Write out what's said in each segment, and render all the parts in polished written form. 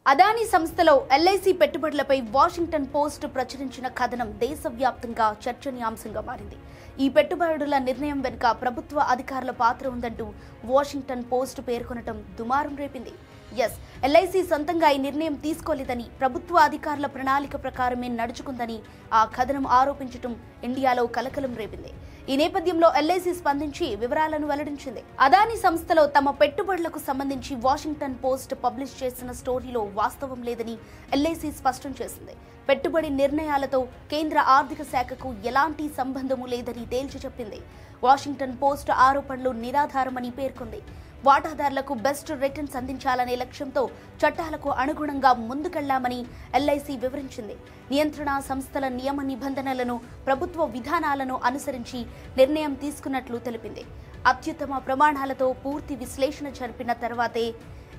అదానీ సంస్థలో ఎల్ఐసి పెట్టుబడులపై Washington post ప్రచురించిన కథనం దేశవ్యాప్తంగా చర్చనీయాంశంగా మారింది. ఈ పెట్టుబడుల నిర్ణయం వెనుక ప్రభుత్వ అధికారుల పాత్ర ఉందంటూ వాషింగ్టన్ పోస్ట్ పేర్కొనడం దుమారం రేపింది. ఎల్ఐసి సొంతంగా ఈ నిర్ణయం తీసుకోలేదని, ప్రభుత్వ అధికారుల ప్రణాళిక ప్రకారమే నడుచుకుందని ఆ కథనం ఆరోపించడం ఇండియాలో కలకలం రేపింది. ఈ నేపథ్యంలో ఎల్ఐసి స్పందించి వివరాలను వెల్లడించింది. అదానీ సంస్థలో తమ పెట్టుబడులకు సంబంధించి వాషింగ్టన్ పోస్ట్ పబ్లిష్ చేసిన స్టోరీలో వాస్తవం లేదని ఎల్ఐసి స్పష్టం చేసింది. పెట్టుబడి నిర్ణయాలతో కేంద్ర ఆర్థిక శాఖకు ఎలాంటి సంబంధము లేదని తేల్చి చెప్పింది. వాషింగ్టన్ పోస్ట్ ఆరోపణలు నిరాధారమని పేర్కొంది. వాటాదారులకు బెస్ట్ రిటర్న్స్ అందించాలనే లక్ష్యంతో చట్టాలకు అనుగుణంగా ముందుకెళ్లామని ఎల్ఐసి వివరించింది. నియంత్రణ సంస్థల నియమ నిబంధనలను, ప్రభుత్వ విధానాలను అనుసరించి నిర్ణయం తీసుకున్నట్లు తెలిపింది. అత్యుత్తమ ప్రమాణాలతో పూర్తి విశ్లేషణ జరిపిన తర్వాతే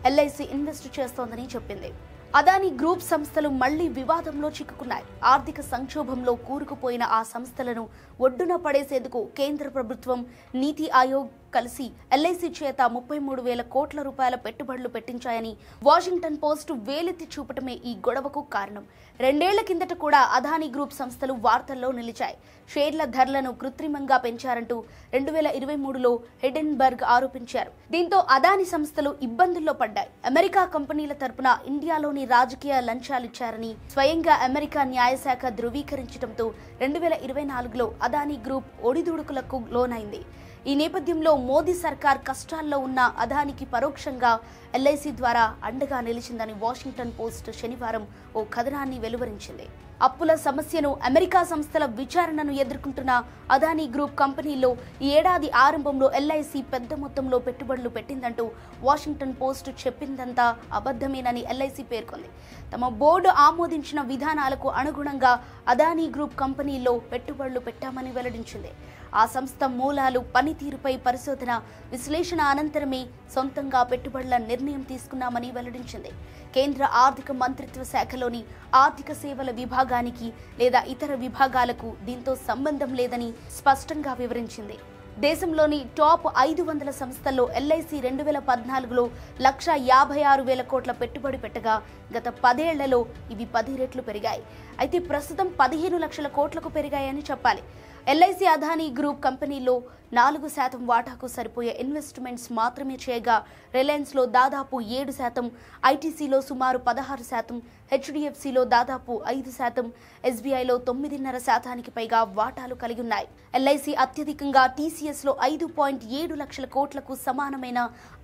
ఎల్ఐసి ఇన్వెస్ట్ చేస్తోందని చెప్పింది. అదానీ గ్రూప్ సంస్థలు మళ్లీ వివాదంలో చిక్కుకున్నాయి. ఆర్థిక సంక్షోభంలో కూరుకుపోయిన ఆ సంస్థలను ఒడ్డున పడేసేందుకు కేంద్ర ప్రభుత్వం, నీతి ఆయోగ్ కలిసి ఎల్ఐసి చేత 33,000 కోట్ల రూపాయల పెట్టుబడులు పెట్టించాయని వాషింగ్టన్ పోస్ట్ వేలెత్తి చూపటమే ఈ గొడవకు కారణం. 2 ఏళ్ల కిందట కూడా అదానీ గ్రూప్ సంస్థలు వార్తల్లో నిలిచాయి. షేర్ల ధరలను కృత్రిమంగా పెంచారంటూ 2023లో హిడెన్బర్గ్ ఆరోపించారు. దీంతో అదానీ సంస్థలు ఇబ్బందుల్లో పడ్డాయి. అమెరికా కంపెనీల తరపున ఇండియాలోని రాజకీయ లంచాలిచ్చారని స్వయంగా అమెరికా న్యాయశాఖ ధృవీకరించడంతో 2024లో అదానీ గ్రూప్ ఒడిదుడుకులకు లోనైంది. ఈ నేపథ్యంలో మోదీ సర్కార్ కష్టాల్లో ఉన్న అదానికి పరోక్షంగా ఎల్ఐసి ద్వారా అండగా నిలిచిందని వాషింగ్టన్ పోస్ట్ శనివారం ఓ కథనాన్ని వెలువరించింది. అప్పుల సమస్యను, అమెరికా సంస్థల విచారణను ఎదుర్కొంటున్న అదానీ గ్రూప్ కంపెనీల్లో ఈ ఏడాది ఆరంభంలో ఎల్ఐసి పెద్ద మొత్తంలో పెట్టుబడులు పెట్టిందంటూ వాషింగ్టన్ పోస్ట్ చెప్పిందంతా అబద్ధమేనని ఎల్ఐసి పేర్కొంది. తమ బోర్డు ఆమోదించిన విధానాలకు అనుగుణంగా అదానీ గ్రూప్ కంపెనీల్లో పెట్టుబడులు పెట్టామని వెల్లడించింది. ఆ సంస్థ మూలాలు, పనితీరుపై పరిశోధన, విశ్లేషణ అనంతరమే సొంతంగా పెట్టుబడుల నిర్ణయం తీసుకున్నామని వెల్లడించింది. కేంద్ర ఆర్థిక మంత్రిత్వ శాఖలోని ఆర్థిక సేవల విభాగానికి లేదా ఇతర విభాగాలకు దీంతో సంబంధం లేదని స్పష్టంగా వివరించింది. దేశంలోని టాప్ 500 సంస్థల్లో ఎల్ఐసి 2014లో 1,56,000 కోట్ల పెట్టుబడి పెట్టగా గత 10 ఏళ్లలో ఇవి 10 రెట్లు పెరిగాయి. అయితే ప్రస్తుతం 15 లక్షల కోట్లకు పెరిగాయని చెప్పాలి. ఎల్ఐసి అదానీ గ్రూప్ కంపెనీలో 4% వాటాకు సరిపోయే ఇన్వెస్ట్మెంట్స్ మాత్రమే చేయగా రిలయన్స్లో దాదాపు 7%, ఐటీసీలో సుమారు 16%, హెచ్డిఎఫ్సిలో దాదాపు 5%, ఎస్బీఐలో 9.5%కి పైగా వాటాలు కలిగి ఉన్నాయి. ఎల్ఐసి అత్యధికంగా టీసీఎస్లో 5.7 లక్షల కోట్లకు సమానమైన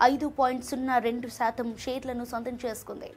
5.02% షేర్లను సొంతం చేసుకుంది.